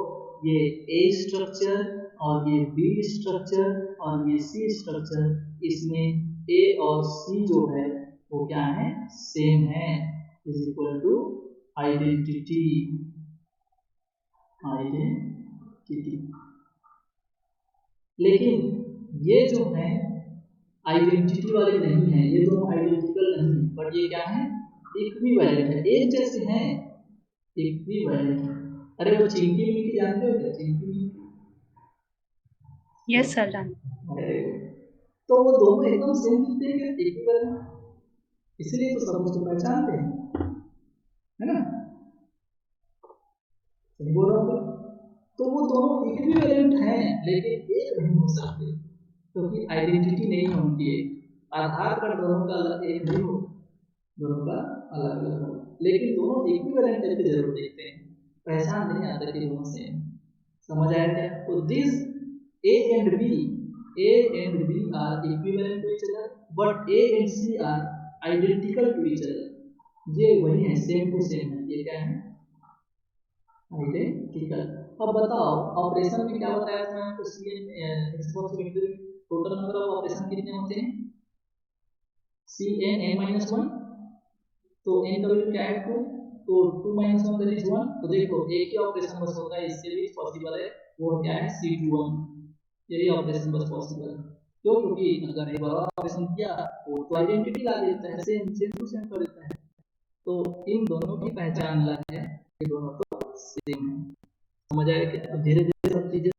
ये A स्ट्रक्चर और ये B स्ट्रक्चर और ये C स्ट्रक्चर, इसमें A और C जो है वो क्या है, सेम है, is equal to identity, identity. लेकिन ये जो है आइडेंटिटी वाले नहीं है, ये दोनों आइडेंटिकल नहीं है, बट ये क्या है, इक्विवेलेंट है, एक जैसे हैं, इक्विवेलेंट है। अरे वो चिंकी मिंकी जानते हो क्या, चिंकी मिंकी? यस सर जान। अरे तो वो दोनों एकदम सेम दिखते हैं, इक्विवेलेंट, इसलिए तो सब उसको पहचानते हैं, है ना, सही बोल रहा हूँ। तो वो दोनों इक्विवेलेंट हैं लेकिन एक नहीं हो सकते, क्योंकि आइडेंटिटी नहीं है उनकी एक, आधार कार्ड दोनों का एक नहीं हो, दोनों का अलग अलग हो, लेकिन दोनों इक्विवेलेंट करके जरूर देखते हैं, पहचान नहीं आता कि दोनों सेम। समझ आया क्या? तो this A and B are equivalent to each other, but A and C are identical to each other. ये वही है, सेम टू सेम है, ये क्या है, आइडेंटिकल। अब बताओ ऑपरेशन में क्या बताया था मैंने आपको, CN total number of operation कितने होते हैं, CN n-1, तो n का वैल्यू क्या है 2, तो 2 - 1 दैट इज 1। तो देखो एक ही ऑपरेशन बस होता है, इससे भी पॉसिबल है, वो क्या है C21, यही ऑपरेशन बस पॉसिबल है। क्यों? क्योंकि अगर एक बार ऑपरेशन किया तो आइडेंटिटी ला देता है, सेम टू सेम कर देता है। तो इन दोनों की पहचान अलग है, ये दोनों तो सेम है। समझ आया क्या? धीरे धीरे सब चीजें